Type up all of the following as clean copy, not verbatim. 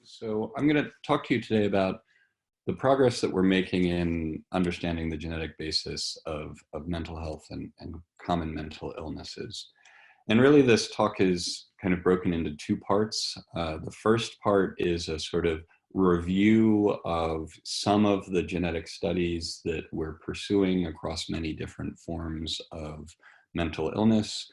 So I'm going to talk to you today about the progress that we're making in understanding the genetic basis of mental health and common mental illnesses. And really this talk is kind of broken into two parts. The first part is a sort of review of some of the genetic studies that we're pursuing across many different forms of mental illness.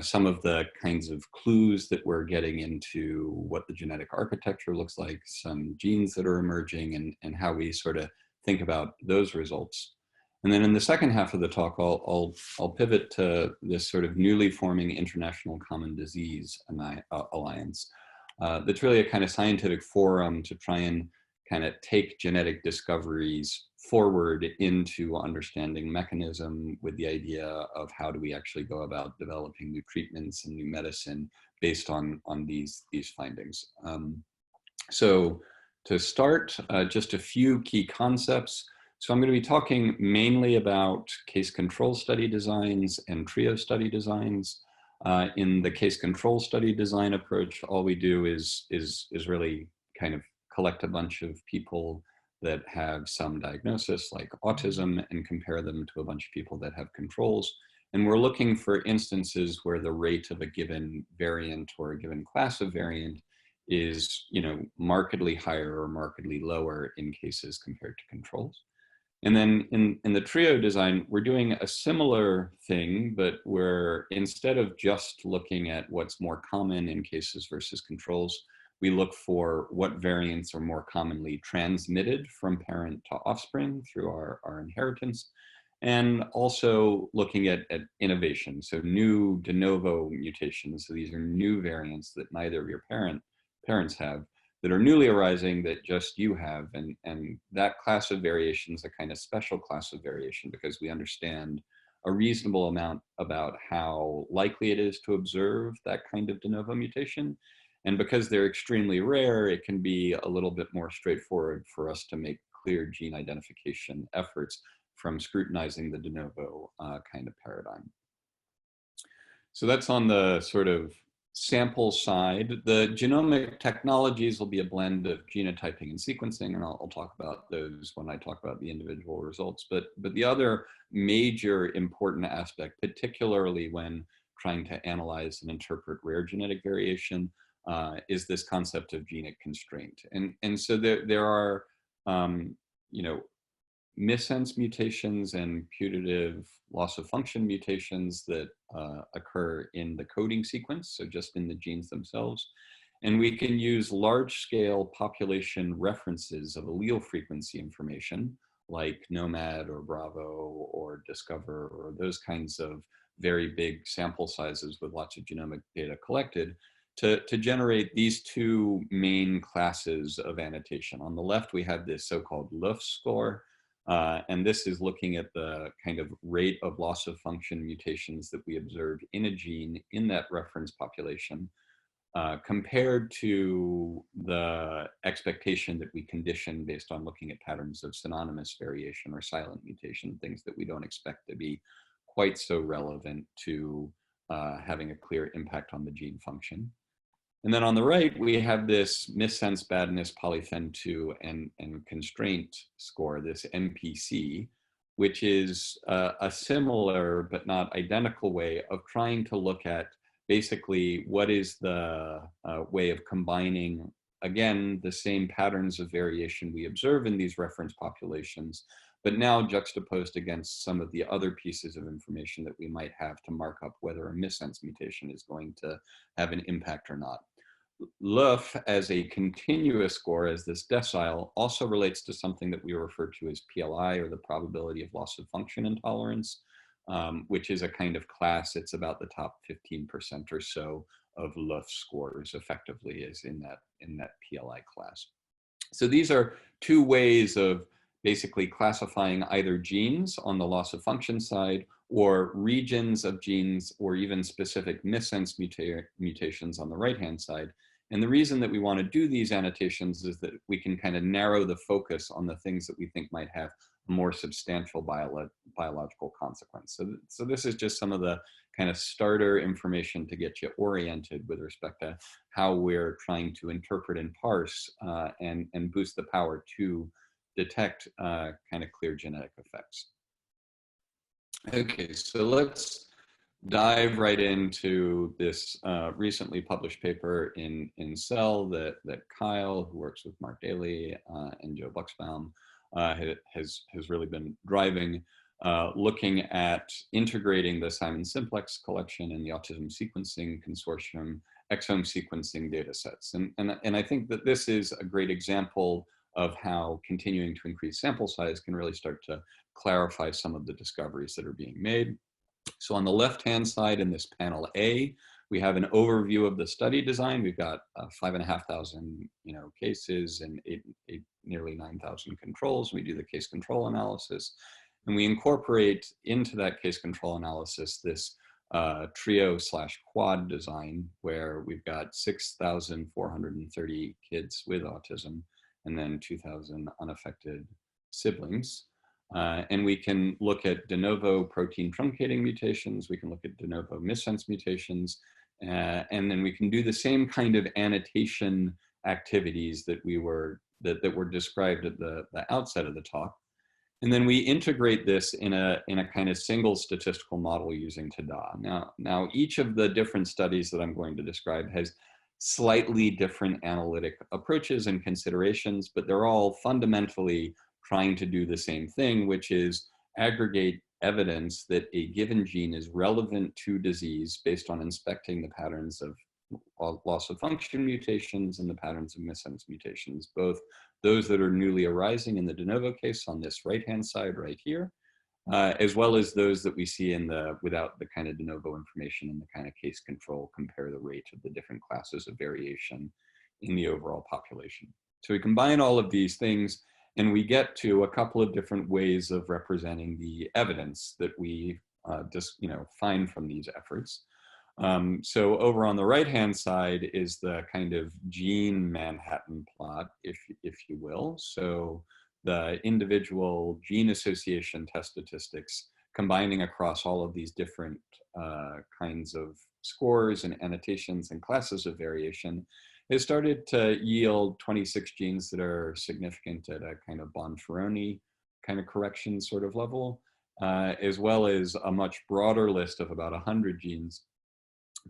Some of the kinds of clues that we're getting into what the genetic architecture looks like, some genes that are emerging, and how we sort of think about those results. And then in the second half of the talk, I'll pivot to this sort of newly forming International Common Disease Alliance. That's really a kind of scientific forum to try and kind of take genetic discoveries forward into understanding mechanism with the idea of how do we actually go about developing new treatments and new medicine based on these findings. So to start, just a few key concepts. So I'm going to be talking mainly about case control study designs and trio study designs. In the case control study design approach, all we do is really kind of collect a bunch of people that have some diagnosis like autism and compare them to a bunch of people that have controls. And we're looking for instances where the rate of a given variant or a given class of variant is, markedly higher or markedly lower in cases compared to controls. And then in the trio design, we're doing a similar thing, but we're, instead of just looking at what's more common in cases versus controls, we look for what variants are more commonly transmitted from parent to offspring through our inheritance, and also looking at innovation. So new de novo mutations. So these are new variants that neither of your parents have, that are newly arising that just you have. And that class of variation is a kind of special class of variation because we understand a reasonable amount about how likely it is to observe that kind of de novo mutation. And because they're extremely rare, it can be a little bit more straightforward for us to make clear gene identification efforts from scrutinizing the de novo kind of paradigm. So that's on the sort of sample side. The genomic technologies will be a blend of genotyping and sequencing, and I'll talk about those when I talk about the individual results. But the other major important aspect, particularly when trying to analyze and interpret rare genetic variation, is this concept of genic constraint. And so there are, missense mutations and putative loss of function mutations that occur in the coding sequence, so just in the genes themselves. And we can use large-scale population references of allele frequency information, like Nomad or Bravo or Discover, or those kinds of very big sample sizes with lots of genomic data collected, to generate these two main classes of annotation. On the left, we have this so-called LUF score, and this is looking at the kind of rate of loss of function mutations that we observe in a gene in that reference population, compared to the expectation that we condition based on looking at patterns of synonymous variation or silent mutation, things that we don't expect to be quite so relevant to having a clear impact on the gene function. And then on the right, we have this missense badness polyphen 2 and constraint score, this MPC, which is a similar but not identical way of trying to look at basically what is the way of combining, again, the same patterns of variation we observe in these reference populations, but now juxtaposed against some of the other pieces of information that we might have to mark up whether a missense mutation is going to have an impact or not. LUF as a continuous score, as this decile, also relates to something that we refer to as PLI, or the probability of loss of function intolerance, which is a kind of class. It's about the top 15% or so of LUF scores effectively is in that PLI class. So these are two ways of basically classifying either genes on the loss of function side or regions of genes or even specific missense mutations on the right-hand side. And the reason that we want to do these annotations is that we can kind of narrow the focus on the things that we think might have more substantial biological consequence. So this is just some of the kind of starter information to get you oriented with respect to how we're trying to interpret and parse and boost the power to detect kind of clear genetic effects. Okay, so let's dive right into this recently published paper in Cell that Kyle, who works with Mark Daly and Joe Buxbaum, has really been driving, looking at integrating the Simon Simplex collection and the Autism Sequencing Consortium exome sequencing data sets. And I think that this is a great example of how continuing to increase sample size can really start to clarify some of the discoveries that are being made. So on the left-hand side in this panel A, we have an overview of the study design. We've got 5,500 cases and nearly 9,000 controls. We do the case control analysis, and we incorporate into that case control analysis this trio/quad design where we've got 6,430 kids with autism and then 2,000 unaffected siblings. And we can look at de novo protein truncating mutations. We can look at de novo missense mutations. And then we can do the same kind of annotation activities that were described at the outset of the talk. And then we integrate this in a kind of single statistical model using TDA. Now each of the different studies that I'm going to describe has slightly different analytic approaches and considerations, but they're all fundamentally trying to do the same thing, which is aggregate evidence that a given gene is relevant to disease based on inspecting the patterns of loss of function mutations and the patterns of missense mutations, both those that are newly arising in the de novo case on this right-hand side right here, as well as those that we see in without the kind of de novo information and the kind of case control, compare the rate of the different classes of variation in the overall population. So we combine all of these things and we get to a couple of different ways of representing the evidence that we find from these efforts. So over on the right-hand side is the kind of gene Manhattan plot, if you will. So the individual gene association test statistics combining across all of these different kinds of scores and annotations and classes of variation has started to yield 26 genes that are significant at a kind of Bonferroni kind of correction sort of level, as well as a much broader list of about 100 genes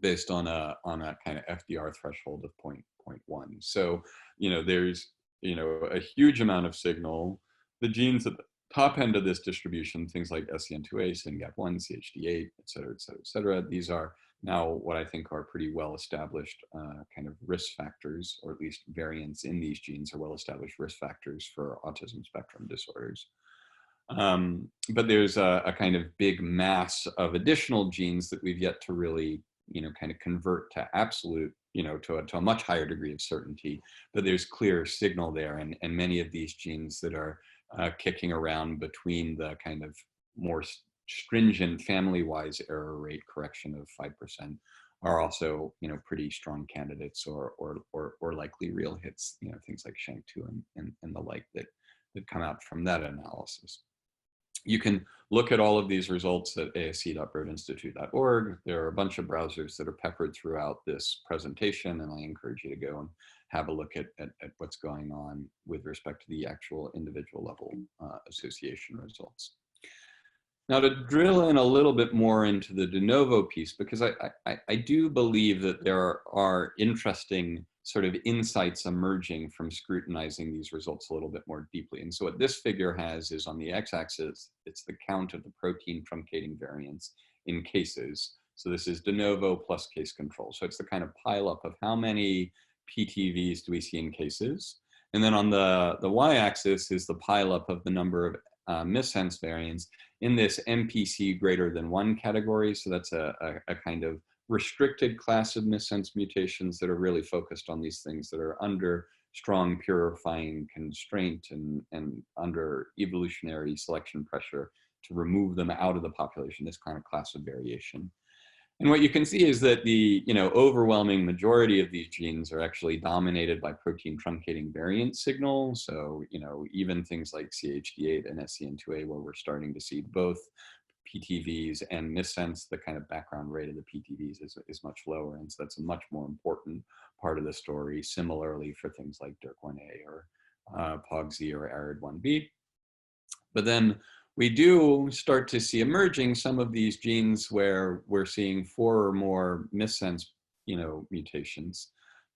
based on a kind of FDR threshold of 0.1. So, there's, a huge amount of signal. The genes at the top end of this distribution, things like SCN2A, SYNGAP1, CHD8, et cetera, et cetera, et cetera, these are now what I think are pretty well-established kind of risk factors, or at least variants in these genes are well-established risk factors for autism spectrum disorders. But there's a kind of big mass of additional genes that we've yet to really, kind of convert to absolute, to a much higher degree of certainty. But there's clear signal there, and many of these genes that are kicking around between the kind of more stringent family-wise error rate correction of 5% are also, pretty strong candidates or likely real hits, things like SHANK2 and the like that come out from that analysis. You can look at all of these results at asc.broadinstitute.org. There are a bunch of browsers that are peppered throughout this presentation, and I encourage you to go and have a look at what's going on with respect to the actual individual level association results. Now, to drill in a little bit more into the de novo piece, because I do believe that there are interesting sort of insights emerging from scrutinizing these results a little bit more deeply. And so what this figure has is on the x-axis, it's the count of the protein truncating variants in cases. So this is de novo plus case control. So it's the kind of pileup of how many PTVs do we see in cases. And then on the y-axis is the pileup of the number of missense variants in this MPC greater than 1 category. So that's a kind of restricted class of missense mutations that are really focused on these things that are under strong purifying constraint and under evolutionary selection pressure to remove them out of the population, this kind of class of variation. And what you can see is that the overwhelming majority of these genes are actually dominated by protein truncating variant signals. So even things like CHD8 and SCN2A, where we're starting to see both PTVs and missense, the kind of background rate of the PTVs is much lower. And so that's a much more important part of the story. Similarly for things like DYRK1A or POGZ or ARID1B. But then we do start to see emerging some of these genes where we're seeing 4 or more missense mutations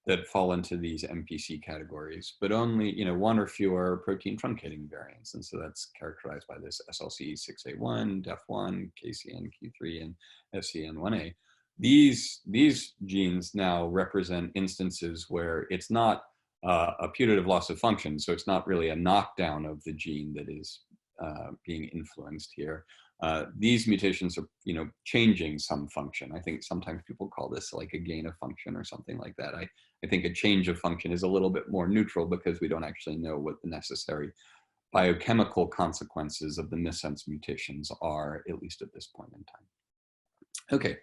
that fall into these MPC categories, but only 1 or fewer protein truncating variants. And so that's characterized by this SLC6A1, DEF1, KCNQ3, and SCN1A. These genes now represent instances where it's not a putative loss of function, so it's not really a knockdown of the gene that is being influenced here. These mutations are, changing some function. I think sometimes people call this like a gain of function or something like that. I think a change of function is a little bit more neutral because we don't actually know what the necessary biochemical consequences of the missense mutations are, at least at this point in time. Okay,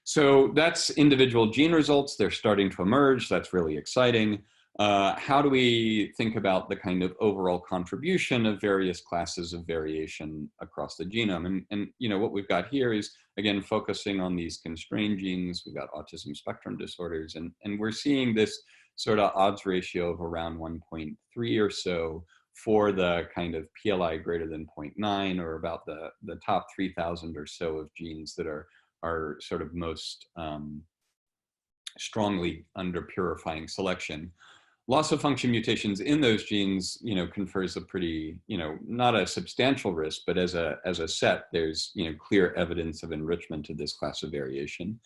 so that's individual gene results. They're starting to emerge. That's really exciting. How do we think about the kind of overall contribution of various classes of variation across the genome? And what we've got here is, again, focusing on these constrained genes. We've got autism spectrum disorders, and we're seeing this sort of odds ratio of around 1.3 or so for the kind of PLI greater than 0.9, or about the top 3,000 or so of genes that are sort of most strongly under purifying selection. Loss of function mutations in those genes, confers a pretty, not a substantial risk, but as a set, there's, clear evidence of enrichment of this class of variation.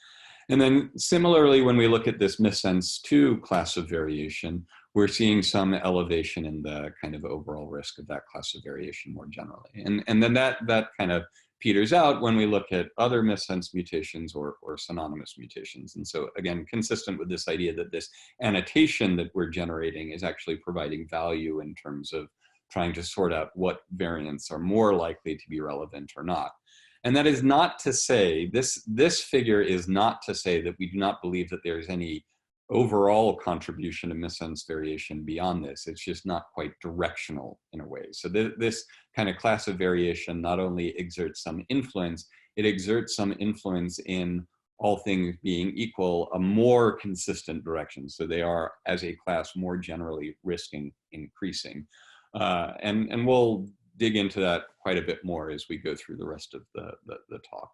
And then similarly, when we look at this missense 2 class of variation, we're seeing some elevation in the kind of overall risk of that class of variation more generally. And then that kind of peters out when we look at other missense mutations or synonymous mutations. And so again, consistent with this idea that this annotation that we're generating is actually providing value in terms of trying to sort out what variants are more likely to be relevant or not. And that is not to say, this figure is not to say that we do not believe that there's any overall contribution to missense variation beyond this. It's just not quite directional in a way. So this kind of class of variation not only exerts some influence, it exerts some influence in, all things being equal, a more consistent direction. So they are, as a class, more generally risking increasing. And we'll dig into that quite a bit more as we go through the rest of the talk.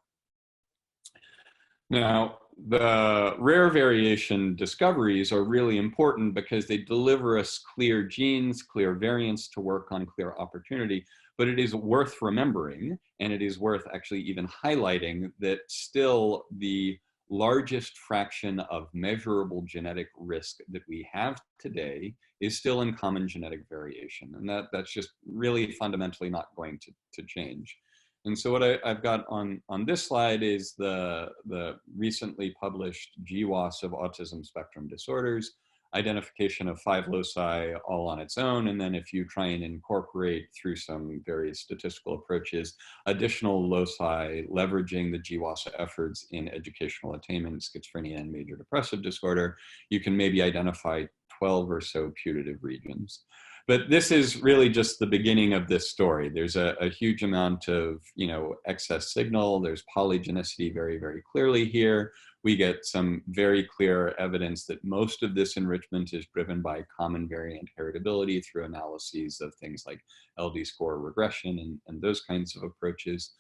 Now, the rare variation discoveries are really important because they deliver us clear genes, clear variants to work on, clear opportunity, but it is worth remembering, and it is worth actually even highlighting, that still the largest fraction of measurable genetic risk that we have today is still in common genetic variation. And that's just really fundamentally not going to change. And so what I've got on this slide is the recently published GWAS of autism spectrum disorders, identification of 5 loci all on its own. And then if you try and incorporate through some various statistical approaches, additional loci leveraging the GWAS efforts in educational attainment, schizophrenia, and major depressive disorder, you can maybe identify 12 or so putative regions. But this is really just the beginning of this story. There's a huge amount of, excess signal. There's polygenicity very, very clearly here. We get some very clear evidence that most of this enrichment is driven by common variant heritability through analyses of things like LD score regression and those kinds of approaches.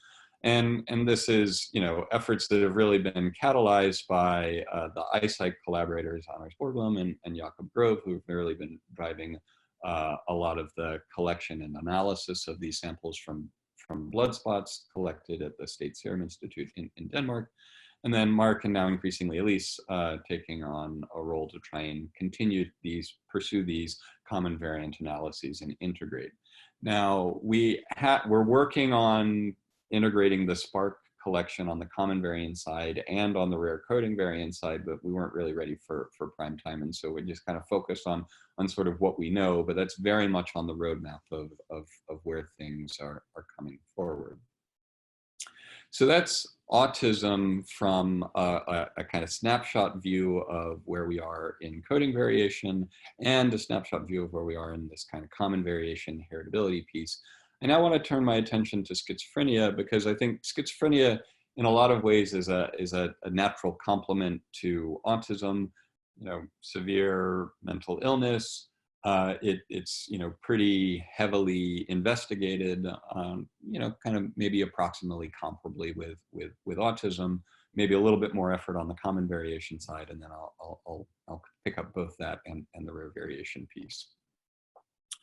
And this is, efforts that have really been catalyzed by the ICIDE collaborators, Anders Borglum and Jakob Grove, who have really been driving a lot of the collection and analysis of these samples from blood spots collected at the State Serum Institute in Denmark. And then Mark, and now increasingly Elise, taking on a role to try and pursue these common variant analyses and integrate. Now, we're working on integrating the SPARC collection on the common variant side and on the rare coding variant side, but we weren't really ready for prime time. And so we just kind of focused on sort of what we know, but that's very much on the roadmap of where things are coming forward. So that's autism from a kind of snapshot view of where we are in coding variation and a snapshot view of where we are in this kind of common variation heritability piece. I now want to turn my attention to schizophrenia, because I think schizophrenia in a lot of ways is a natural complement to autism. You know, severe mental illness. It's pretty heavily investigated. You know, kind of maybe approximately comparably with autism. Maybe a little bit more effort on the common variation side, and then I'll pick up both that and the rare variation piece.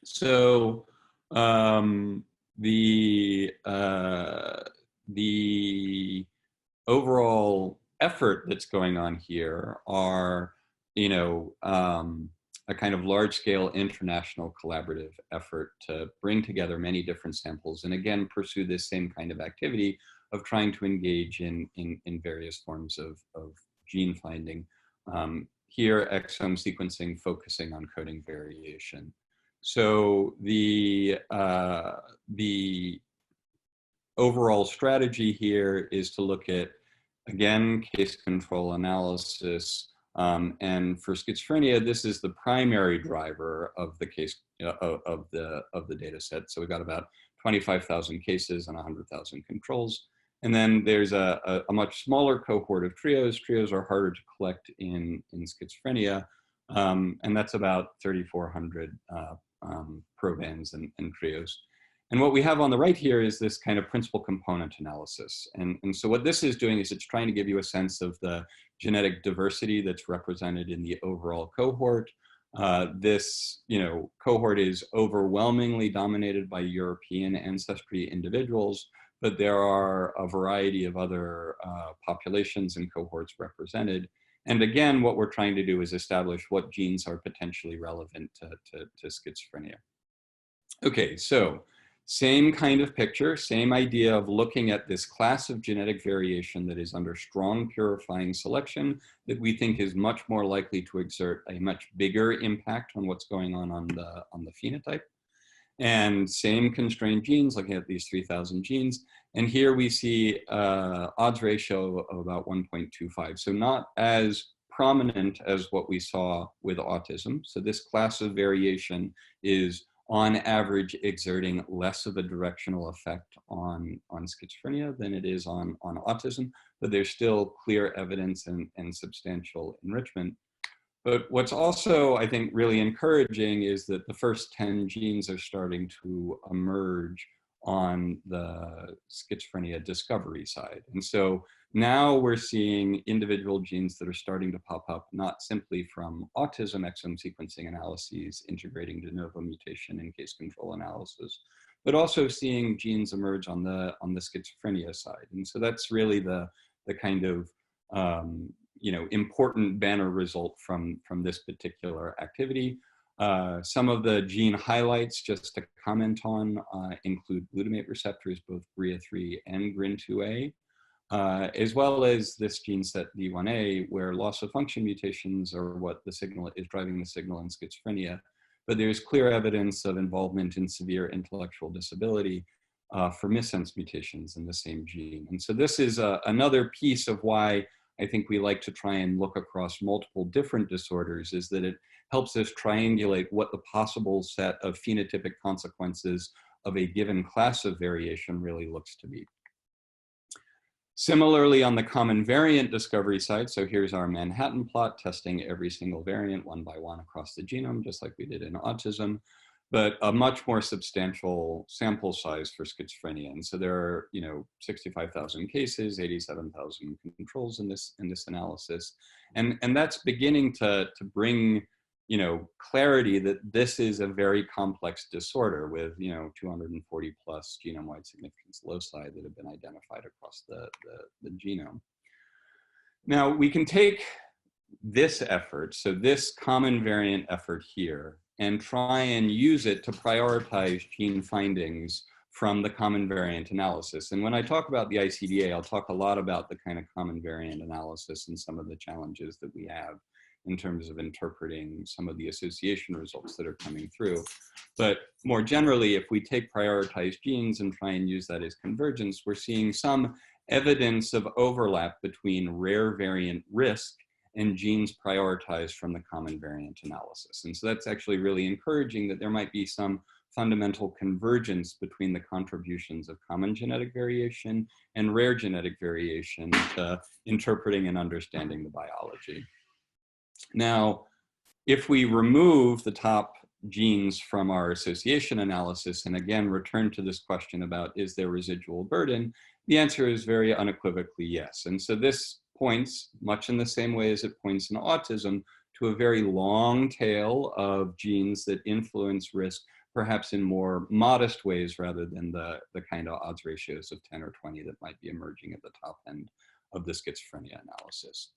So the overall effort that's going on here are, a kind of large-scale international collaborative effort to bring together many different samples and again pursue this same kind of activity of trying to engage in various forms of gene finding. Here, exome sequencing focusing on coding variation. So the overall strategy here is to look at, again, case control analysis. And for schizophrenia, this is the primary driver of the case of the data set. So we've got about 25,000 cases and 100,000 controls. And then there's a much smaller cohort of trios. Trios are harder to collect in schizophrenia. And that's about 3,400 probands and trios. And what we have on the right here is this kind of principal component analysis. And so what this is doing is it's trying to give you a sense of the genetic diversity that's represented in the overall cohort. This cohort is overwhelmingly dominated by European ancestry individuals, but there are a variety of other populations and cohorts represented. And again, what we're trying to do is establish what genes are potentially relevant to schizophrenia. Okay, so same kind of picture, same idea of looking at this class of genetic variation that is under strong purifying selection that we think is much more likely to exert a much bigger impact on what's going on the phenotype. And same constrained genes, looking at these 3,000 genes. And here we see odds ratio of about 1.25. So not as prominent as what we saw with autism. So this class of variation is on average exerting less of a directional effect on schizophrenia than it is on autism, but there's still clear evidence and substantial enrichment. But what's also, I think, really encouraging is that the first 10 genes are starting to emerge on the schizophrenia discovery side. And so now we're seeing individual genes that are starting to pop up, not simply from autism exome sequencing analyses, integrating de novo mutation and case control analysis, but also seeing genes emerge on the schizophrenia side. And so that's really the kind of important banner result from this particular activity. Some of the gene highlights, just to comment on, include glutamate receptors, both GRIA3 and GRIN2A, as well as this gene set D1A, where loss of function mutations are what the signal is driving the signal in schizophrenia. But there's clear evidence of involvement in severe intellectual disability for missense mutations in the same gene. And so this is another piece of why I think we like to try and look across multiple different disorders, is that it helps us triangulate what the possible set of phenotypic consequences of a given class of variation really looks to be. Similarly, on the common variant discovery side, so here's our Manhattan plot testing every single variant one by one across the genome, just like we did in autism, but a much more substantial sample size for schizophrenia. And so there are, 65,000 cases, 87,000 controls in this analysis. And that's beginning to bring, clarity that this is a very complex disorder with, 240 plus genome-wide significance loci that have been identified across the genome. Now, we can take this effort, so this common variant effort here, and try and use it to prioritize gene findings from the common variant analysis. And when I talk about the ICDA, I'll talk a lot about the kind of common variant analysis and some of the challenges that we have in terms of interpreting some of the association results that are coming through. But more generally, if we take prioritized genes and try and use that as convergence, we're seeing some evidence of overlap between rare variant risk and genes prioritized from the common variant analysis. And so that's actually really encouraging that there might be some fundamental convergence between the contributions of common genetic variation and rare genetic variation to interpreting and understanding the biology. Now, if we remove the top genes from our association analysis, and again, return to this question about, is there residual burden? The answer is very unequivocally yes. And so this points, much in the same way as it points in autism, to a very long tail of genes that influence risk, perhaps in more modest ways rather than the kind of odds ratios of 10 or 20 that might be emerging at the top end of the schizophrenia analysis.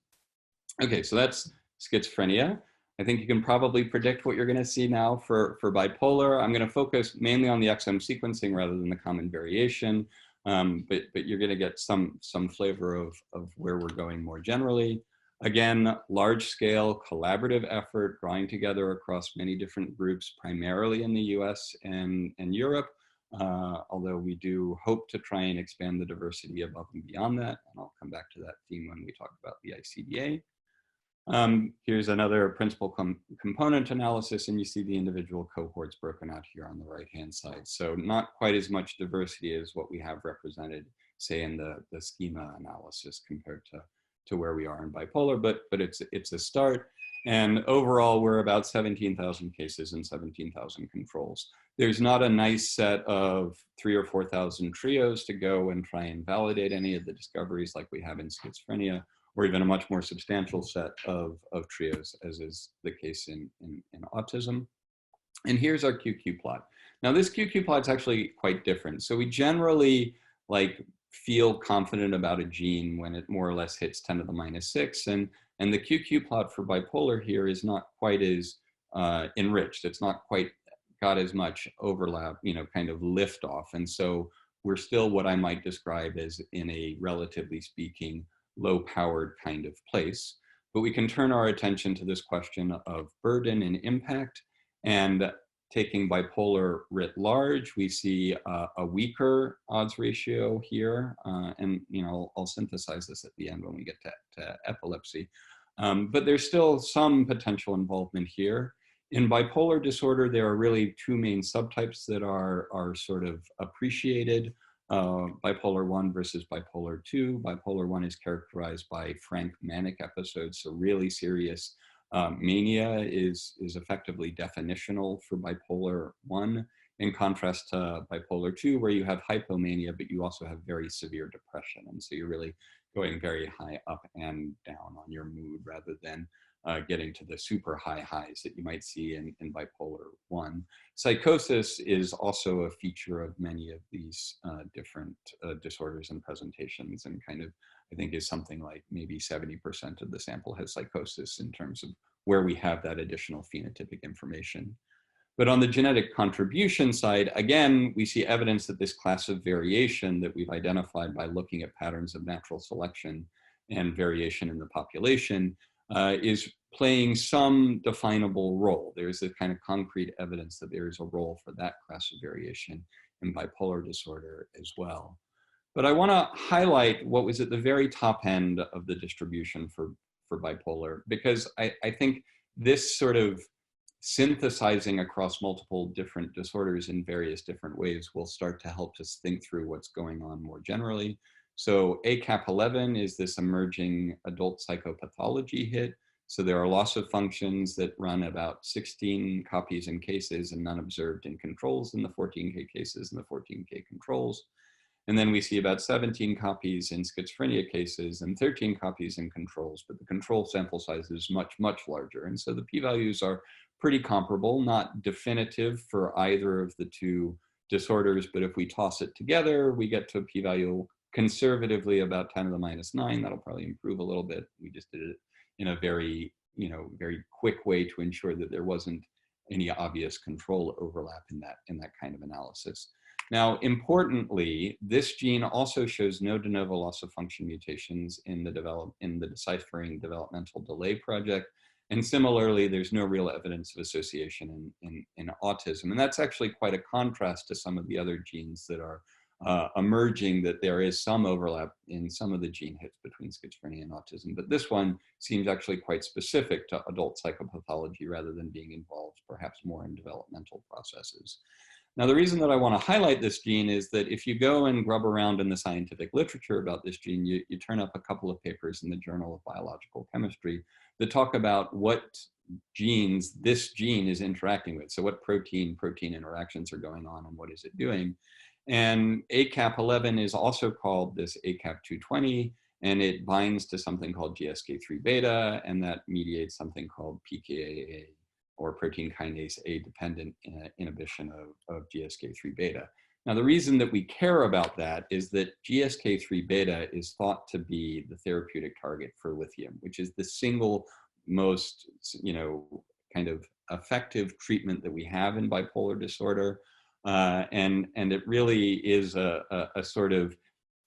Okay, so that's schizophrenia. I think you can probably predict what you're going to see now for bipolar. I'm going to focus mainly on the exome sequencing rather than the common variation, but you're going to get some flavor of where we're going more generally. Again, large-scale collaborative effort drawing together across many different groups, primarily in the US and Europe, although we do hope to try and expand the diversity above and beyond that. And I'll come back to that theme when we talk about the ICDA. Here's another principal component analysis, and you see the individual cohorts broken out here on the right-hand side. So not quite as much diversity as what we have represented, say, in the SCHEMA analysis compared to where we are in bipolar, but it's a start. And overall, we're about 17,000 cases and 17,000 controls. There's not a nice set of 3,000 or 4,000 trios to go and try and validate any of the discoveries like we have in schizophrenia, or even a much more substantial set of trios, as is the case in autism. And here's our QQ plot. Now, this QQ plot is actually quite different. So we generally feel confident about a gene when it more or less hits 10 to the minus 6. And the QQ plot for bipolar here is not quite as enriched. It's not quite got as much overlap, kind of lift off. And so we're still what I might describe as, in a relatively speaking, low-powered kind of place. But we can turn our attention to this question of burden and impact. And taking bipolar writ large, we see a weaker odds ratio here. And I'll synthesize this at the end when we get to epilepsy. But there's still some potential involvement here. In bipolar disorder, there are really two main subtypes that are sort of appreciated. Bipolar 1 versus bipolar 2. Bipolar 1 is characterized by frank manic episodes, so really serious mania is effectively definitional for bipolar 1, in contrast to bipolar 2, where you have hypomania, but you also have very severe depression. And so you're really going very high up and down on your mood rather than getting to the super high highs that you might see in bipolar 1. Psychosis is also a feature of many of these different disorders and presentations, and kind of, I think, is something like maybe 70% of the sample has psychosis in terms of where we have that additional phenotypic information. But on the genetic contribution side, again, we see evidence that this class of variation that we've identified by looking at patterns of natural selection and variation in the population is playing some definable role. There's a kind of concrete evidence that there is a role for that class of variation in bipolar disorder as well. But I want to highlight what was at the very top end of the distribution for bipolar, because I think this sort of synthesizing across multiple different disorders in various different ways will start to help us think through what's going on more generally. So AKAPII is this emerging adult psychopathology hit. So there are loss of functions that run about 16 copies in cases and none observed in controls in the 14K cases and the 14K controls. And then we see about 17 copies in schizophrenia cases and 13 copies in controls, but the control sample size is much, much larger. And so the p-values are pretty comparable, not definitive for either of the two disorders, but if we toss it together, we get to a p-value conservatively about 10 to the minus 9. That'll probably improve a little bit. We just did it in a very, very quick way to ensure that there wasn't any obvious control overlap in that kind of analysis. Now, importantly, this gene also shows no de novo loss of function mutations in the deciphering developmental delay project. And similarly, there's no real evidence of association in autism. And that's actually quite a contrast to some of the other genes that are emerging that there is some overlap in some of the gene hits between schizophrenia and autism. But this one seems actually quite specific to adult psychopathology rather than being involved perhaps more in developmental processes. Now, the reason that I want to highlight this gene is that if you go and grub around in the scientific literature about this gene, you turn up a couple of papers in the Journal of Biological Chemistry that talk about what genes this gene is interacting with. So what protein interactions are going on and what is it doing? And AKAP11 is also called this AKAP220, and it binds to something called GSK3 beta, and that mediates something called PKAA, or protein kinase A dependent inhibition of GSK3 beta. Now, the reason that we care about that is that GSK3 beta is thought to be the therapeutic target for lithium, which is the single most, kind of effective treatment that we have in bipolar disorder. And it really is a sort of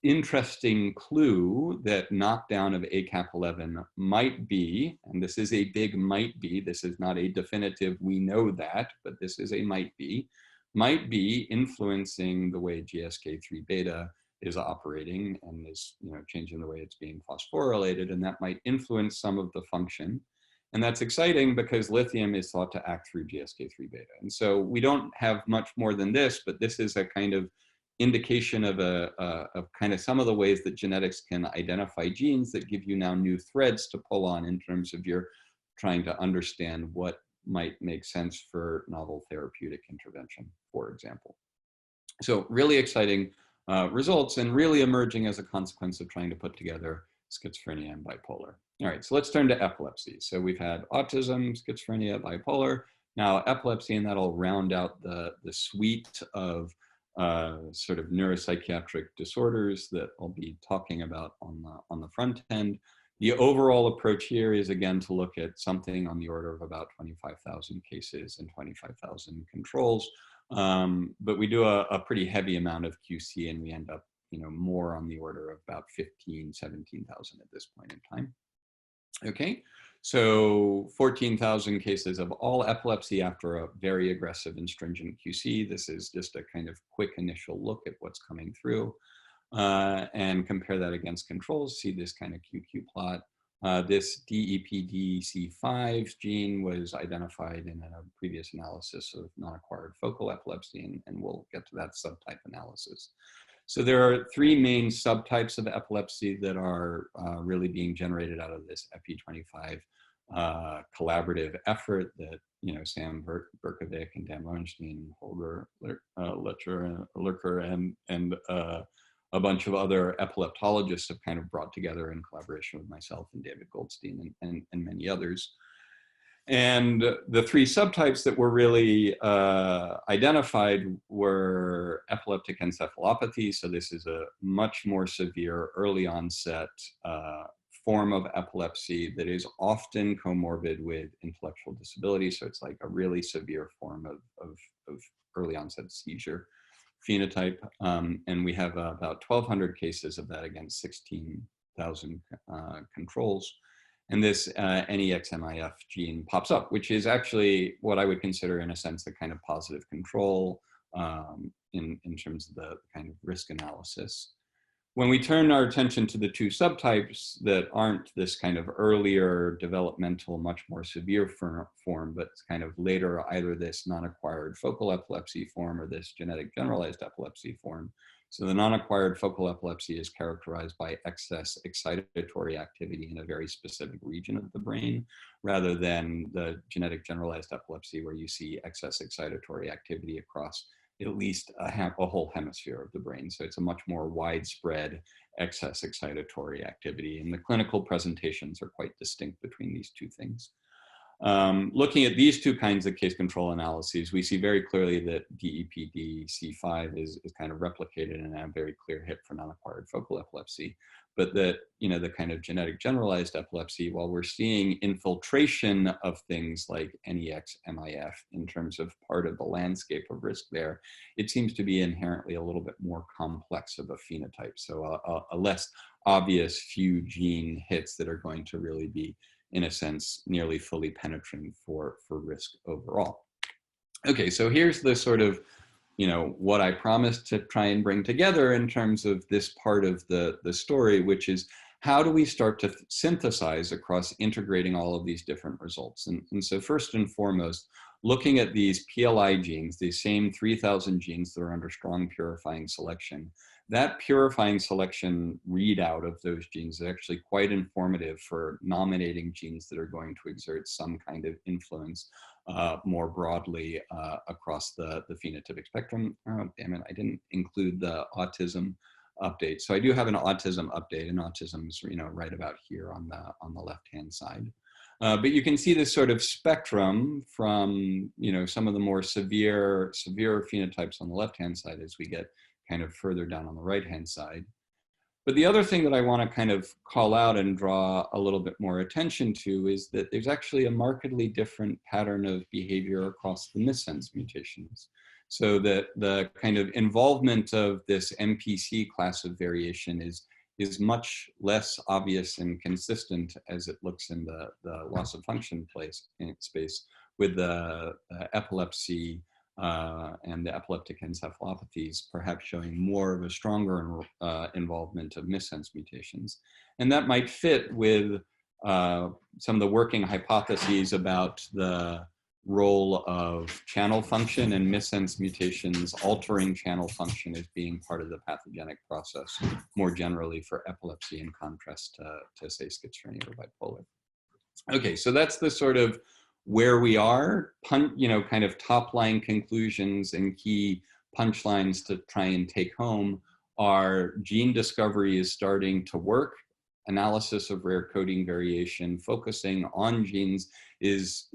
interesting clue that knockdown of AKAP11 might be, and this is a big might be, this is not a definitive we know that, but this is a might be influencing the way GSK3 beta is operating and is changing the way it's being phosphorylated, and that might influence some of the function. And that's exciting because lithium is thought to act through GSK3 beta. And so we don't have much more than this, but this is a kind of indication of kind of some of the ways that genetics can identify genes that give you now new threads to pull on in terms of your trying to understand what might make sense for novel therapeutic intervention, for example. So really exciting results, and really emerging as a consequence of trying to put together schizophrenia and bipolar. All right, so let's turn to epilepsy. So we've had autism, schizophrenia, bipolar, now epilepsy, and that'll round out the suite of sort of neuropsychiatric disorders that I'll be talking about on the front end. The overall approach here is, again, to look at something on the order of about 25,000 cases and 25,000 controls. But we do a pretty heavy amount of QC, and we end up more on the order of about 15, 17,000 at this point in time. Okay, so 14,000 cases of all epilepsy after a very aggressive and stringent QC. This is just a kind of quick initial look at what's coming through, and compare that against controls. See this kind of QQ plot. This DEPD-C5 gene was identified in a previous analysis of non-acquired focal epilepsy, and we'll get to that subtype analysis. So there are three main subtypes of epilepsy that are really being generated out of this EPI-25 collaborative effort that Sam Berkovic and Dan Lowenstein, Holger Lurker, and a bunch of other epileptologists have kind of brought together in collaboration with myself and David Goldstein and many others. And the three subtypes that were really identified were epileptic encephalopathy. So this is a much more severe early onset form of epilepsy that is often comorbid with intellectual disability. So it's like a really severe form of early onset seizure phenotype. And we have about 1,200 cases of that against 16,000 controls. And this NEXMIF gene pops up, which is actually what I would consider, in a sense, a kind of positive control in terms of the kind of risk analysis. When we turn our attention to the two subtypes that aren't this kind of earlier developmental, much more severe form, but kind of later, either this non-acquired focal epilepsy form or this genetic generalized epilepsy form. So the non-acquired focal epilepsy is characterized by excess excitatory activity in a very specific region of the brain, rather than the genetic generalized epilepsy where you see excess excitatory activity across at least a whole hemisphere of the brain. So it's a much more widespread excess excitatory activity, and the clinical presentations are quite distinct between these two things. Looking at these two kinds of case control analyses, we see very clearly that DEPD-C5 is kind of replicated in a very clear hit for non-acquired focal epilepsy, but that, the kind of genetic generalized epilepsy, while we're seeing infiltration of things like NEXMIF in terms of part of the landscape of risk there, it seems to be inherently a little bit more complex of a phenotype. So a less obvious few gene hits that are going to really be, in a sense, nearly fully penetrating for risk overall. Okay, so here's the sort of what I promised to try and bring together in terms of this part of the story, which is how do we start to synthesize across integrating all of these different results? And so first and foremost, looking at these PLI genes, these same 3,000 genes that are under strong purifying selection, that purifying selection readout of those genes is actually quite informative for nominating genes that are going to exert some kind of influence more broadly across the phenotypic spectrum. Oh, damn it, I didn't include the autism update. So I do have an autism update, and autism's right about here on the left-hand side. But you can see this sort of spectrum from some of the more severe phenotypes on the left-hand side as we get kind of further down on the right-hand side. But the other thing that I want to kind of call out and draw a little bit more attention to is that there's actually a markedly different pattern of behavior across the missense mutations. So that the kind of involvement of this MPC class of variation is much less obvious and consistent as it looks in the loss of function space with the epilepsy and the epileptic encephalopathies perhaps showing more of a stronger involvement of missense mutations. And that might fit with some of the working hypotheses about the role of channel function and missense mutations altering channel function as being part of the pathogenic process more generally for epilepsy in contrast to say schizophrenia or bipolar. Okay, so that's the sort of where we are, kind of top line conclusions and key punchlines to try and take home are gene discovery is starting to work. Analysis of rare coding variation, focusing on genes is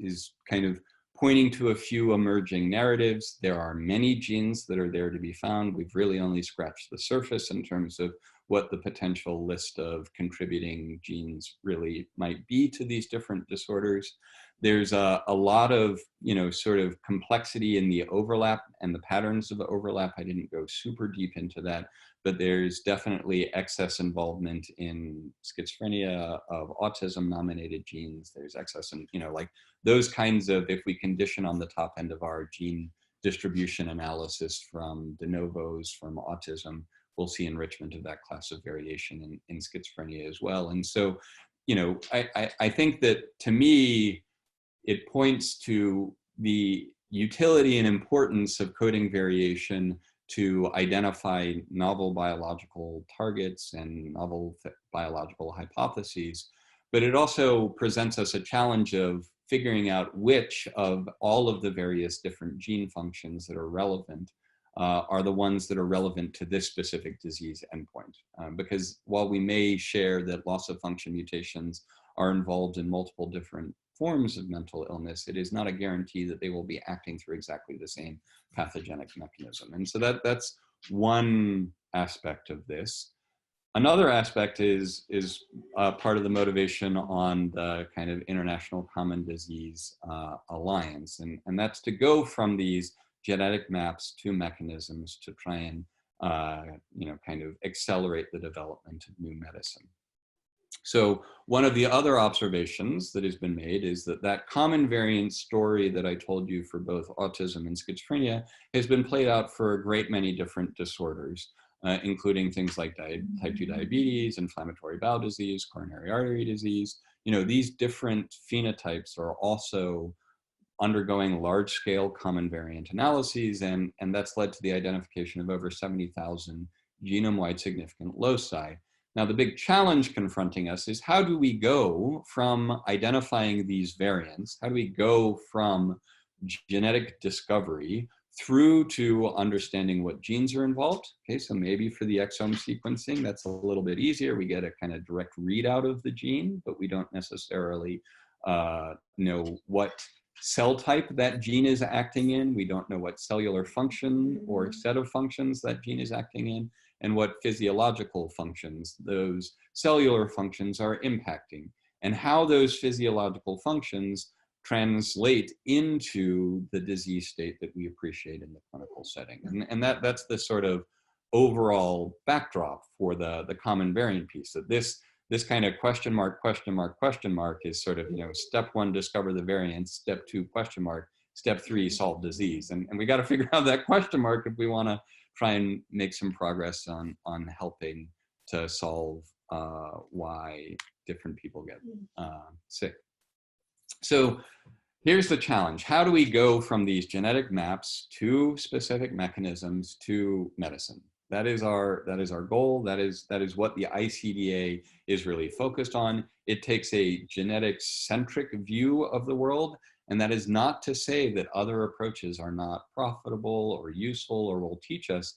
kind of pointing to a few emerging narratives. There are many genes that are there to be found. We've really only scratched the surface in terms of what the potential list of contributing genes really might be to these different disorders. There's a lot of, sort of complexity in the overlap and the patterns of the overlap. I didn't go super deep into that, but there's definitely excess involvement in schizophrenia of autism nominated genes. There's excess in, like those kinds of, if we condition on the top end of our gene distribution analysis from de novos, from autism, we'll see enrichment of that class of variation in schizophrenia as well. And so, I think that to me, it points to the utility and importance of coding variation to identify novel biological targets and novel biological hypotheses. But it also presents us a challenge of figuring out which of all of the various different gene functions that are relevant are the ones that are relevant to this specific disease endpoint. Because while we may share that loss of function mutations are involved in multiple different forms of mental illness, it is not a guarantee that they will be acting through exactly the same pathogenic mechanism. And so that's one aspect of this. Another aspect is part of the motivation on the kind of International Common Disease Alliance. And that's to go from these genetic maps to mechanisms to try and, kind of accelerate the development of new medicine. So one of the other observations that has been made is that common variant story that I told you for both autism and schizophrenia has been played out for a great many different disorders, including things like type 2 diabetes, inflammatory bowel disease, coronary artery disease. These different phenotypes are also undergoing large-scale common variant analyses, and that's led to the identification of over 70,000 genome-wide significant loci. Now, the big challenge confronting us is how do we go from identifying these variants, how do we go from genetic discovery through to understanding what genes are involved? Okay, so maybe for the exome sequencing, that's a little bit easier. We get a kind of direct readout of the gene, but we don't necessarily know what cell type that gene is acting in. We don't know what cellular function or set of functions that gene is acting in, and what physiological functions those cellular functions are impacting, and how those physiological functions translate into the disease state that we appreciate in the clinical setting. And that's the sort of overall backdrop for the common variant piece, that this kind of question mark is sort of, step one, discover the variant, step two, question mark, step 3, solve disease. And we got to figure out that question mark if we want to try and make some progress on helping to solve why different people get sick. So here's the challenge. How do we go from these genetic maps to specific mechanisms to medicine? That is our goal. That is what the ICDA is really focused on. It takes a genetic-centric view of the world, and that is not to say that other approaches are not profitable or useful or will teach us.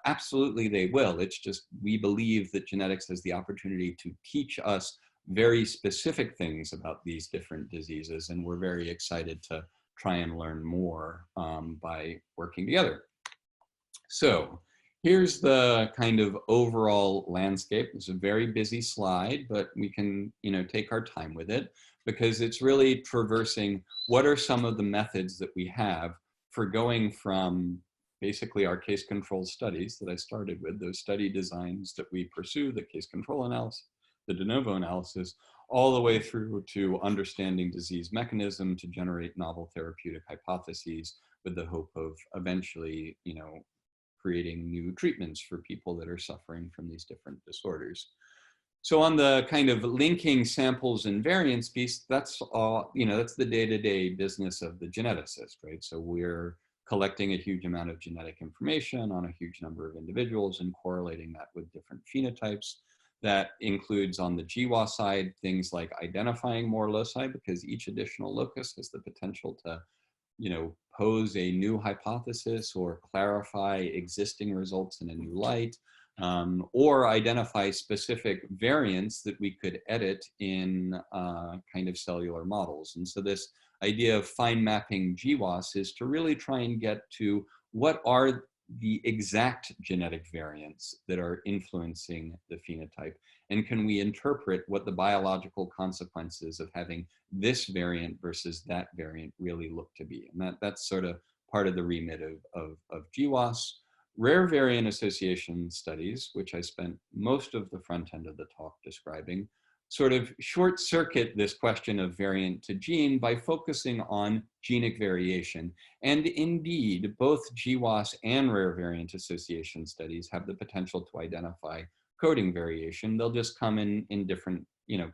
Absolutely they will. It's just we believe that genetics has the opportunity to teach us very specific things about these different diseases, and we're very excited to try and learn more by working together. So here's the kind of overall landscape. It's a very busy slide, but we can, take our time with it, because it's really traversing what are some of the methods that we have for going from basically our case control studies that I started with, those study designs that we pursue, the case control analysis, the de novo analysis, all the way through to understanding disease mechanism to generate novel therapeutic hypotheses with the hope of eventually, creating new treatments for people that are suffering from these different disorders. So on the kind of linking samples and variants piece, that's all, that's the day-to-day business of the geneticist, right? So we're collecting a huge amount of genetic information on a huge number of individuals and correlating that with different phenotypes. That includes on the GWAS side, things like identifying more loci, because each additional locus has the potential to, pose a new hypothesis or clarify existing results in a new light, or identify specific variants that we could edit in kind of cellular models. And so this idea of fine mapping GWAS is to really try and get to what are the exact genetic variants that are influencing the phenotype, and can we interpret what the biological consequences of having this variant versus that variant really look to be. And that's sort of part of the remit of GWAS. Rare variant association studies, which I spent most of the front end of the talk describing, sort of short circuit this question of variant to gene by focusing on genic variation. And indeed, both GWAS and rare variant association studies have the potential to identify coding variation. They'll just come in different,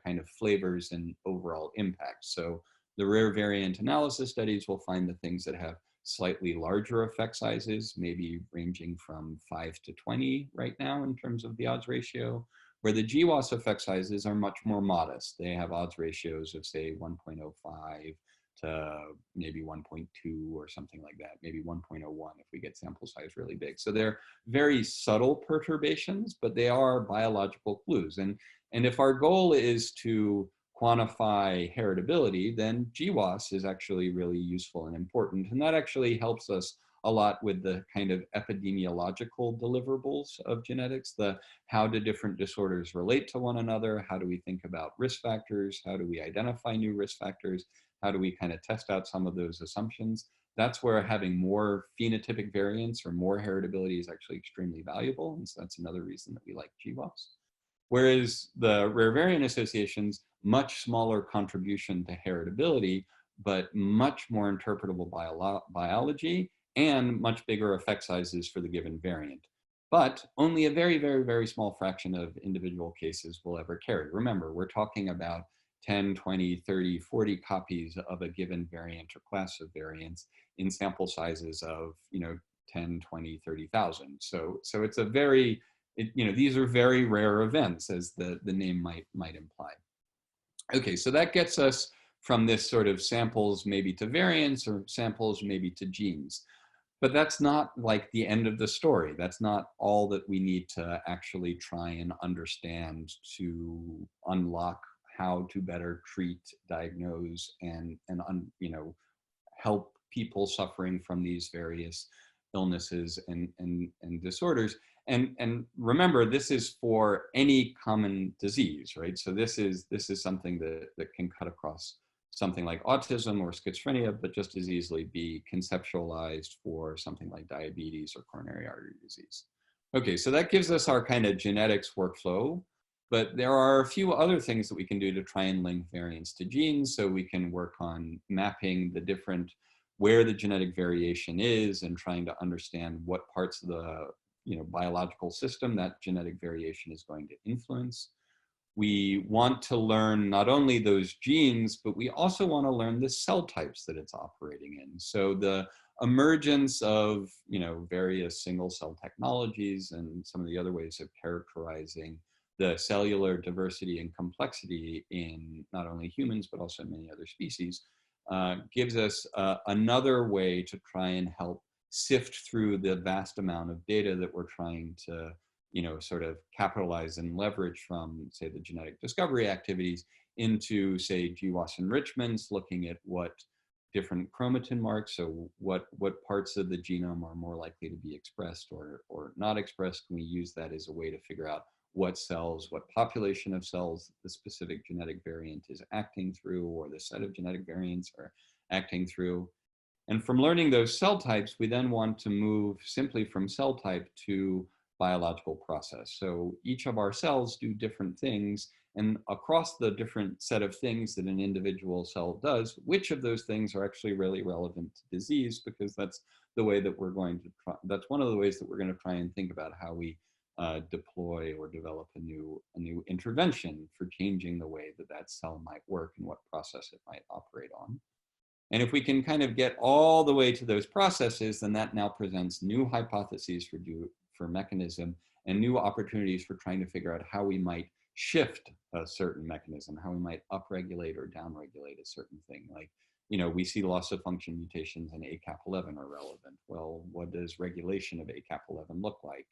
kind of flavors and overall impact. So the rare variant analysis studies will find the things that have slightly larger effect sizes, maybe ranging from 5 to 20 right now in terms of the odds ratio, where the GWAS effect sizes are much more modest. They have odds ratios of, say, 1.05 to maybe 1.2 or something like that, maybe 1.01 if we get sample size really big. So they're very subtle perturbations, but they are biological clues. And if our goal is to quantify heritability, then GWAS is actually really useful and important. And that actually helps us a lot with the kind of epidemiological deliverables of genetics, the how do different disorders relate to one another? How do we think about risk factors? How do we identify new risk factors? How do we kind of test out some of those assumptions? That's where having more phenotypic variants or more heritability is actually extremely valuable. And so that's another reason that we like GWAS. Whereas the rare variant associations, much smaller contribution to heritability, but much more interpretable biology and much bigger effect sizes for the given variant. But only a very, very, very small fraction of individual cases will ever carry. Remember, we're talking about 10, 20, 30, 40 copies of a given variant or class of variants in sample sizes of, 10, 20, 30,000. So it's a very, these are very rare events, as the name might imply. Okay, so that gets us from this sort of samples maybe to variants or samples maybe to genes. But that's not like the end of the story. That's not all that we need to actually try and understand to unlock how to better treat, diagnose, and help people suffering from these various illnesses and disorders. And remember, this is for any common disease, right? So this is something that can cut across something like autism or schizophrenia, but just as easily be conceptualized for something like diabetes or coronary artery disease. Okay, so that gives us our kind of genetics workflow, but there are a few other things that we can do to try and link variants to genes. So we can work on mapping the different where the genetic variation is and trying to understand what parts of the biological system that genetic variation is going to influence. We want to learn not only those genes, but we also want to learn the cell types that it's operating in. So the emergence of various single cell technologies and some of the other ways of characterizing the cellular diversity and complexity in not only humans, but also many other species, gives us another way to try and help sift through the vast amount of data that we're trying to sort of capitalize and leverage from, say, the genetic discovery activities into, say, GWAS enrichments, looking at what different chromatin marks, so what parts of the genome are more likely to be expressed or not expressed. Can we use that as a way to figure out what cells, what population of cells the specific genetic variant is acting through, or the set of genetic variants are acting through? And from learning those cell types, we then want to move simply from cell type to biological process. So each of our cells do different things, and across the different set of things that an individual cell does, which of those things are actually really relevant to disease, because that's the way that we're going to try, that's one of the ways that we're going to try and think about how we deploy or develop a new intervention for changing the way that that cell might work and what process it might operate on. And if we can kind of get all the way to those processes, then that now presents new hypotheses for mechanism and new opportunities for trying to figure out how we might shift a certain mechanism, how we might upregulate or downregulate a certain thing. Like, we see loss of function mutations in AKAPII are relevant. Well, what does regulation of AKAPII look like?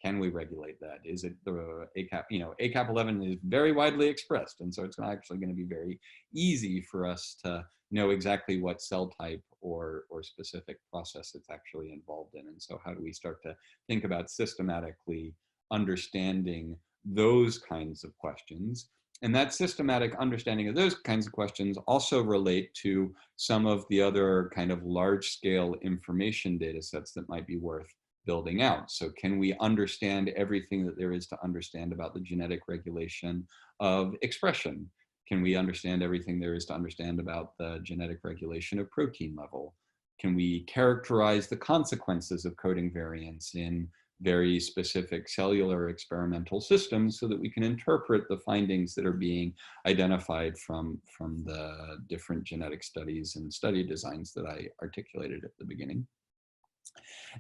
Can we regulate that? Is it the AKAPII is very widely expressed, and so it's not actually going to be very easy for us to know exactly what cell type or specific process it's actually involved in. And so how do we start to think about systematically understanding those kinds of questions? And that systematic understanding of those kinds of questions also relate to some of the other kind of large-scale information data sets that might be worth building out. So can we understand everything that there is to understand about the genetic regulation of expression? Can we understand everything there is to understand about the genetic regulation of protein level? Can we characterize the consequences of coding variants in very specific cellular experimental systems so that we can interpret the findings that are being identified from the different genetic studies and study designs that I articulated at the beginning?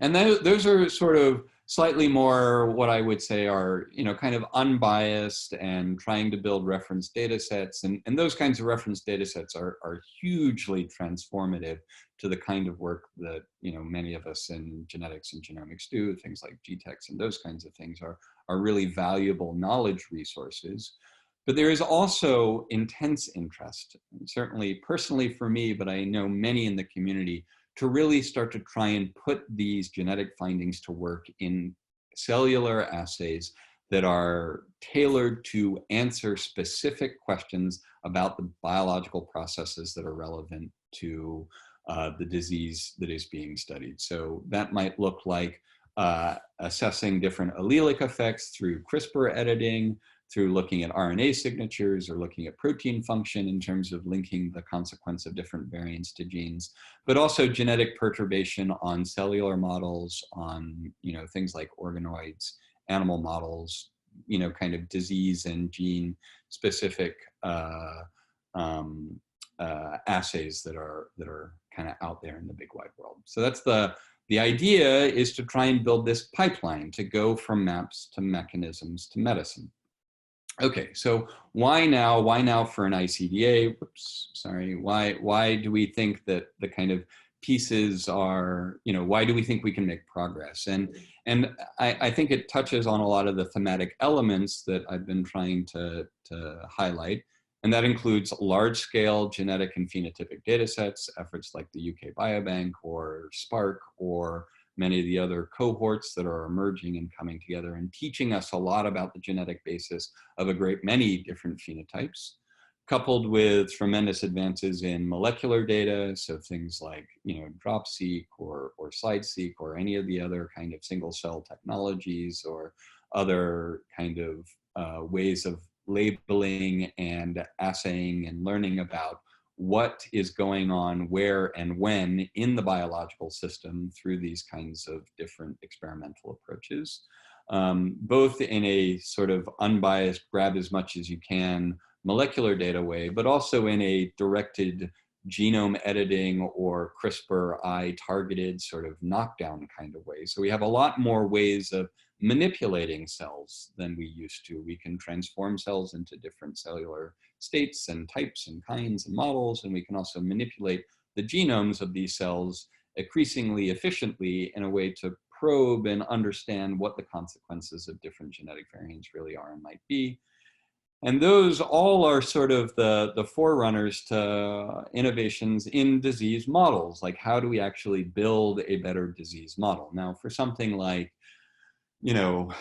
And those are sort of slightly more what I would say are, kind of unbiased and trying to build reference data sets. And those kinds of reference data sets are hugely transformative to the kind of work that, many of us in genetics and genomics do. Things like GTEx and those kinds of things are really valuable knowledge resources. But there is also intense interest, certainly personally for me, but I know many in the community, to really start to try and put these genetic findings to work in cellular assays that are tailored to answer specific questions about the biological processes that are relevant to the disease that is being studied. So that might look like assessing different allelic effects through CRISPR editing, through looking at RNA signatures or looking at protein function in terms of linking the consequence of different variants to genes, but also genetic perturbation on cellular models, on things like organoids, animal models, kind of disease and gene specific assays that are kind of out there in the big wide world. So that's the idea, is to try and build this pipeline to go from maps to mechanisms to medicine. Okay, so why now? Why now for an ICDA? Whoops, sorry. Why do we think that the kind of pieces are, why do we think we can make progress? And I think it touches on a lot of the thematic elements that I've been trying to highlight. And that includes large-scale genetic and phenotypic data sets, efforts like the UK Biobank or SPARC, or many of the other cohorts that are emerging and coming together and teaching us a lot about the genetic basis of a great many different phenotypes, coupled with tremendous advances in molecular data. So things like, DropSeq or SlideSeq or any of the other kind of single cell technologies or other kind of ways of labeling and assaying and learning about what is going on where and when in the biological system through these kinds of different experimental approaches, both in a sort of unbiased, grab as much as you can molecular data way, but also in a directed genome editing or CRISPR-I targeted sort of knockdown kind of way. So we have a lot more ways of manipulating cells than we used to. We can transform cells into different cellular states and types and kinds and models, and we can also manipulate the genomes of these cells increasingly efficiently in a way to probe and understand what the consequences of different genetic variants really are and might be. And those all are sort of the forerunners to innovations in disease models, like how do we actually build a better disease model? Now, for something like, you know,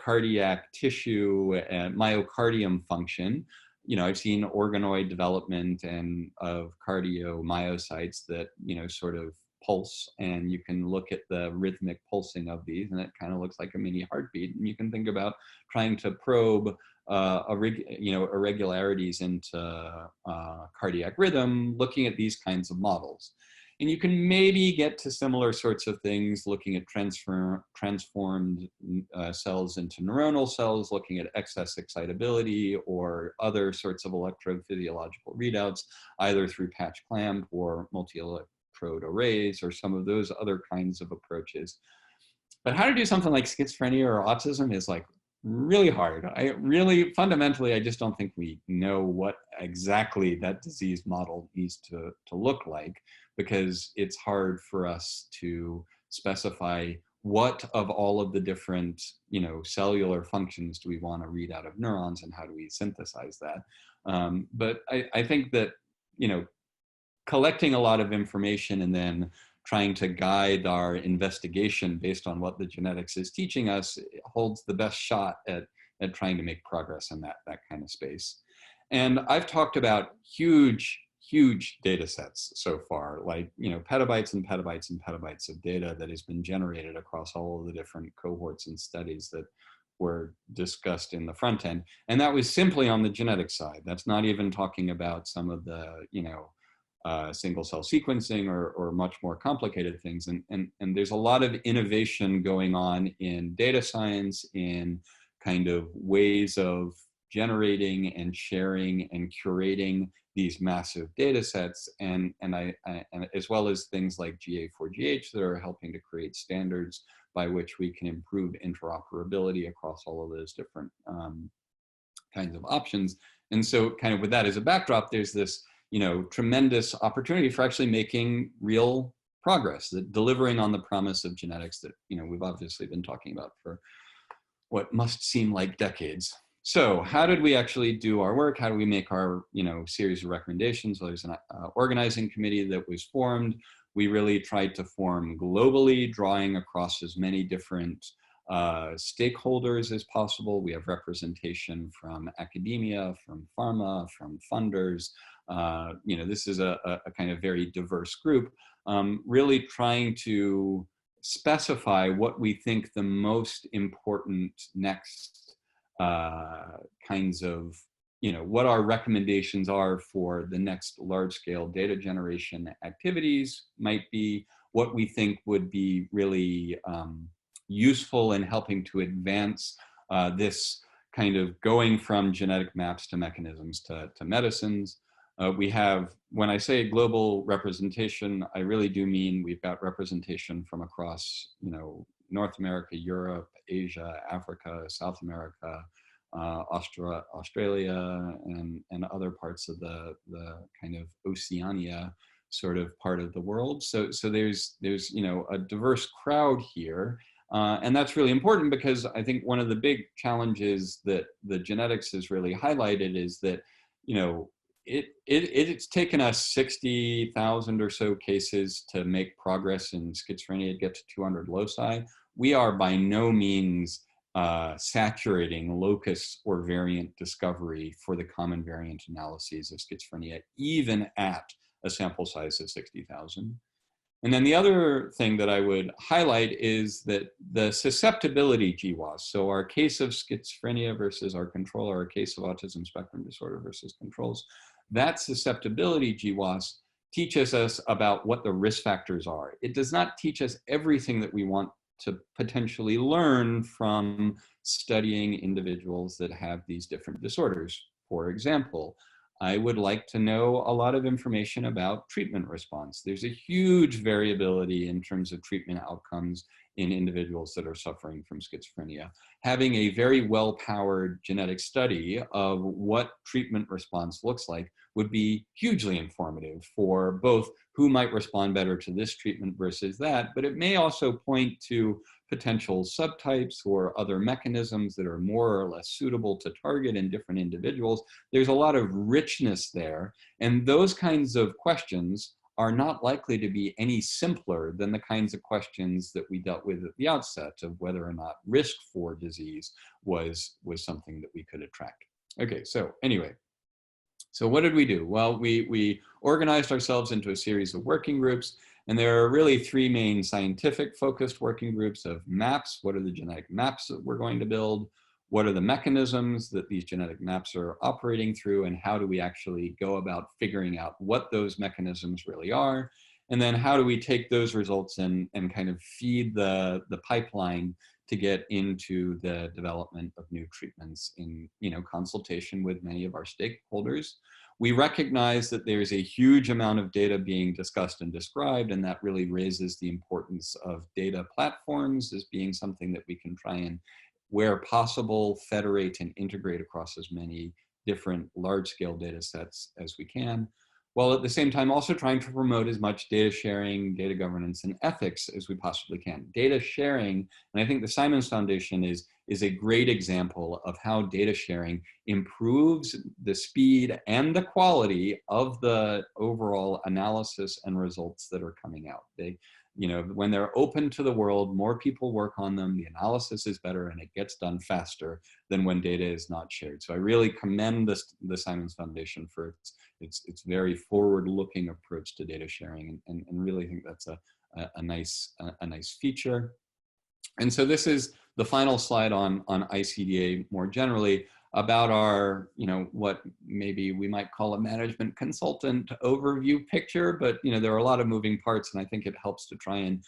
cardiac tissue and myocardium function, you know, I've seen organoid development and of cardiomyocytes that, you know, sort of pulse, and you can look at the rhythmic pulsing of these, and it kind of looks like a mini heartbeat. And you can think about trying to probe irregularities into cardiac rhythm, looking at these kinds of models. And you can maybe get to similar sorts of things, looking at transformed cells into neuronal cells, looking at excess excitability or other sorts of electrophysiological readouts, either through patch clamp or multi-electrode arrays or some of those other kinds of approaches. But how to do something like schizophrenia or autism is like really hard. Fundamentally, I just don't think we know what exactly that disease model needs to look like, because it's hard for us to specify what of all of the different, you know, cellular functions do we want to read out of neurons and how do we synthesize that. But I think that, you know, collecting a lot of information and then trying to guide our investigation based on what the genetics is teaching us holds the best shot at trying to make progress in that kind of space. And I've talked about huge data sets so far, like, you know, petabytes and petabytes and petabytes of data that has been generated across all of the different cohorts and studies that were discussed in the front end. And that was simply on the genetic side. That's not even talking about some of the, you know, single cell sequencing or much more complicated things. And there's a lot of innovation going on in data science, in kind of ways of generating and sharing and curating these massive data sets, and as well as things like GA4GH that are helping to create standards by which we can improve interoperability across all of those different kinds of options. And so kind of with that as a backdrop, there's this, you know, tremendous opportunity for actually making real progress, that delivering on the promise of genetics that, you know, we've obviously been talking about for what must seem like decades. So how did we actually do our work? How do we make our, you know, series of recommendations? Well, there's an organizing committee that was formed. We really tried to form globally, drawing across as many different stakeholders as possible. We have representation from academia, from pharma, from funders. You know, this is a kind of very diverse group, really trying to specify what we think the most important next kinds of, you know, what our recommendations are for the next large-scale data generation activities might be, what we think would be really useful in helping to advance this kind of going from genetic maps to mechanisms to medicines. We have, when I say global representation, I really do mean we've got representation from across, you know, North America, Europe, Asia, Africa, South America, Australia, and other parts of the kind of Oceania sort of part of the world. So there's you know, a diverse crowd here. And that's really important, because I think one of the big challenges that the genetics has really highlighted is that, you know, it's taken us 60,000 or so cases to make progress in schizophrenia to get to 200 loci. We are by no means saturating locus or variant discovery for the common variant analyses of schizophrenia, even at a sample size of 60,000. And then the other thing that I would highlight is that the susceptibility GWAS, so our case of schizophrenia versus our control, or our case of autism spectrum disorder versus controls, that susceptibility GWAS teaches us about what the risk factors are. It does not teach us everything that we want to potentially learn from studying individuals that have these different disorders. For example, I would like to know a lot of information about treatment response. There's a huge variability in terms of treatment outcomes in individuals that are suffering from schizophrenia. Having a very well-powered genetic study of what treatment response looks like would be hugely informative for both who might respond better to this treatment versus that, but it may also point to potential subtypes or other mechanisms that are more or less suitable to target in different individuals. There's a lot of richness there, and those kinds of questions are not likely to be any simpler than the kinds of questions that we dealt with at the outset of whether or not risk for disease was something that we could attract. Okay, so anyway, so what did we do? Well, we organized ourselves into a series of working groups, and there are really three main scientific focused working groups of maps. What are the genetic maps that we're going to build? What are the mechanisms that these genetic maps are operating through, and how do we actually go about figuring out what those mechanisms really are? And then how do we take those results and kind of feed the pipeline to get into the development of new treatments in consultation with many of our stakeholders. We recognize that there's a huge amount of data being discussed and described, and that really raises the importance of data platforms as being something that we can try and, where possible, federate and integrate across as many different large-scale data sets as we can, while at the same time also trying to promote as much data sharing, data governance, and ethics as we possibly can. Data sharing, and I think the Simons Foundation is a great example of how data sharing improves the speed and the quality of the overall analysis and results that are coming out. When they're open to the world, more people work on them, the analysis is better, and it gets done faster than when data is not shared. So I really commend the Simons Foundation for its very forward-looking approach to data sharing, and really think that's a nice feature. And so this is the final slide on ICDA more generally, about our, what maybe we might call a management consultant overview picture, but there are a lot of moving parts, and I think it helps to try and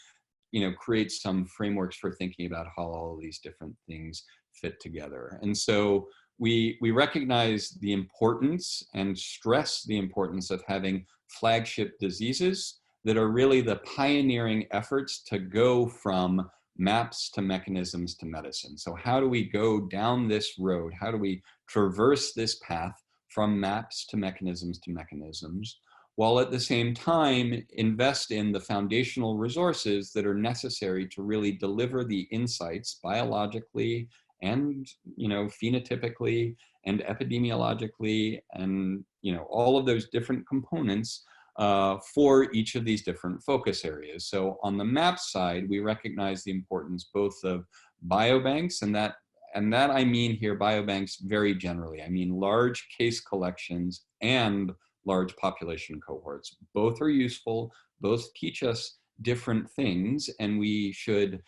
create some frameworks for thinking about how all of these different things fit together. And so we recognize the importance and stress the importance of having flagship diseases that are really the pioneering efforts to go from maps to mechanisms to medicine. So how do we go down this road? How do we traverse this path from maps to mechanisms, while at the same time invest in the foundational resources that are necessary to really deliver the insights biologically and phenotypically and epidemiologically, and all of those different components for each of these different focus areas. So on the map side, we recognize the importance both of biobanks, and that I mean here biobanks very generally. I mean large case collections and large population cohorts. Both are useful, both teach us different things, and we should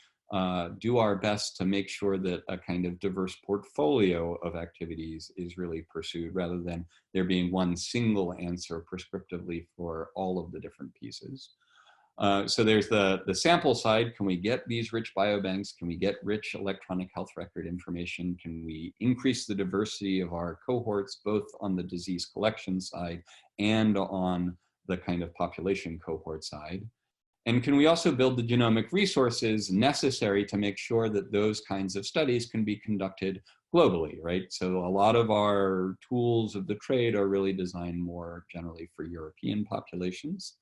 do our best to make sure that a kind of diverse portfolio of activities is really pursued, rather than there being one single answer prescriptively for all of the different pieces. So there's the sample side. Can we get these rich biobanks? Can we get rich electronic health record information? Can we increase the diversity of our cohorts, both on the disease collection side and on the kind of population cohort side? And can we also build the genomic resources necessary to make sure that those kinds of studies can be conducted globally, right? So a lot of our tools of the trade are really designed more generally for European populations.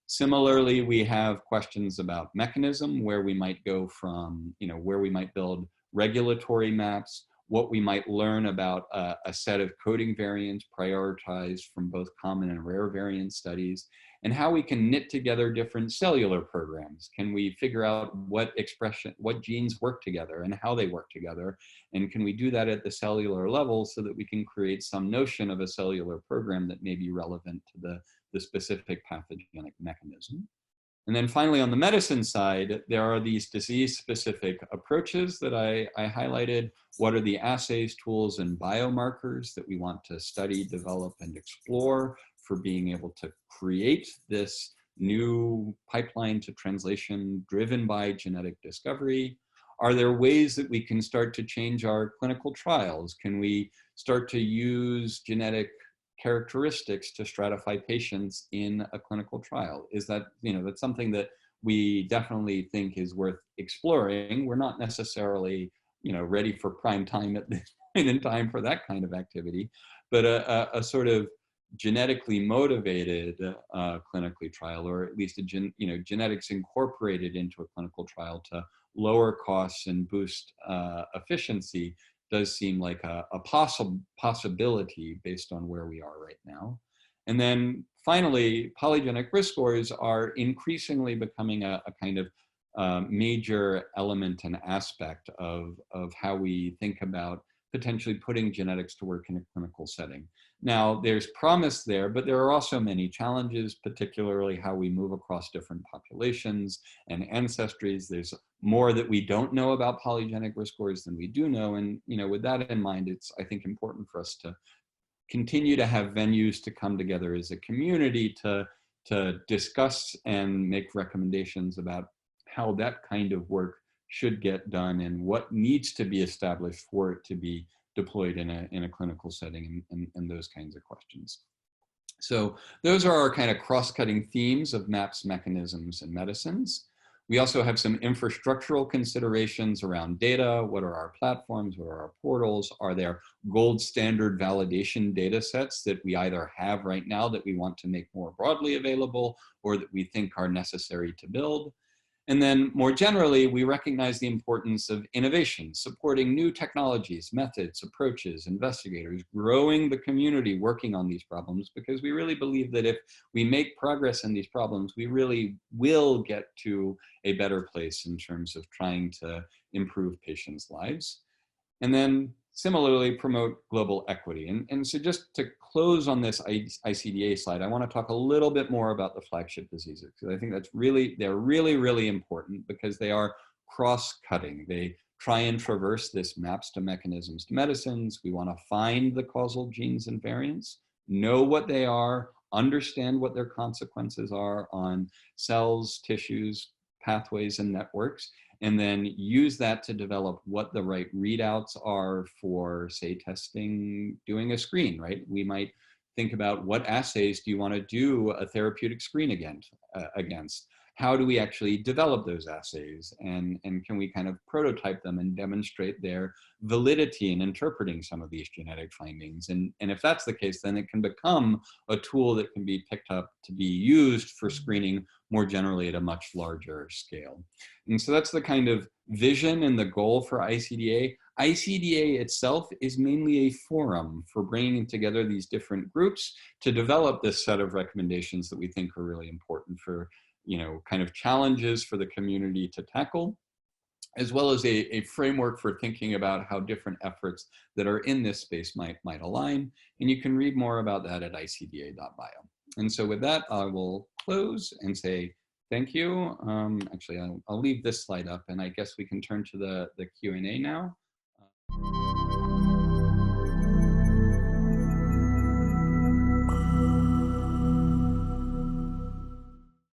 Similarly, we have questions about mechanism, where we might go from, where we might build regulatory maps, what we might learn about a set of coding variants prioritized from both common and rare variant studies, and how we can knit together different cellular programs. Can we figure out what genes work together and how they work together? And can we do that at the cellular level so that we can create some notion of a cellular program that may be relevant to the specific pathogenic mechanism? And then finally, on the medicine side, there are these disease-specific approaches that I highlighted. What are the assays, tools, and biomarkers that we want to study, develop, and explore for being able to create this new pipeline to translation driven by genetic discovery? Are there ways that we can start to change our clinical trials? Can we start to use genetic characteristics to stratify patients in a clinical trial? Is that, that's something that we definitely think is worth exploring. We're not necessarily, ready for prime time at this point in time for that kind of activity, but a sort of genetically motivated clinical trial, or at least genetics incorporated into a clinical trial to lower costs and boost efficiency, does seem like a possibility based on where we are right now. And then finally, polygenic risk scores are increasingly becoming a kind of major element and aspect of how we think about potentially putting genetics to work in a clinical setting. Now, there's promise there, but there are also many challenges, particularly how we move across different populations and ancestries. There's more that we don't know about polygenic risk scores than we do know. And with that in mind, it's, I think, important for us to continue to have venues to come together as a community to discuss and make recommendations about how that kind of work should get done and what needs to be established for it to be deployed in a clinical setting, and those kinds of questions. So those are our kind of cross-cutting themes of maps, mechanisms, and medicines. We also have some infrastructural considerations around data. What are our platforms? What are our portals? Are there gold standard validation data sets that we either have right now that we want to make more broadly available, or that we think are necessary to build? And then more generally, we recognize the importance of innovation, supporting new technologies, methods, approaches, investigators, growing the community working on these problems, because we really believe that if we make progress in these problems, we really will get to a better place in terms of trying to improve patients' lives. And then similarly promote global equity. And so just to close on this ICDA slide, I want to talk a little bit more about the flagship diseases, because I think they're really important because they are cross-cutting. They try and traverse this maps to mechanisms to medicines. We want to find the causal genes and variants, know what they are, understand what their consequences are on cells, tissues, pathways, and networks, and then use that to develop what the right readouts are for, say, testing, doing a screen, right? We might think about what assays do you want to do a therapeutic screen against? How do we actually develop those assays? And can we kind of prototype them and demonstrate their validity in interpreting some of these genetic findings? And if that's the case, then it can become a tool that can be picked up to be used for screening more generally at a much larger scale. And so that's the kind of vision and the goal for ICDA. ICDA itself is mainly a forum for bringing together these different groups to develop this set of recommendations that we think are really important for, kind of challenges for the community to tackle, as well as a framework for thinking about how different efforts that are in this space might align. And you can read more about that at icda.bio. And so with that, I will close and say thank you. Actually, I'll leave this slide up, and I guess we can turn to the Q&A now.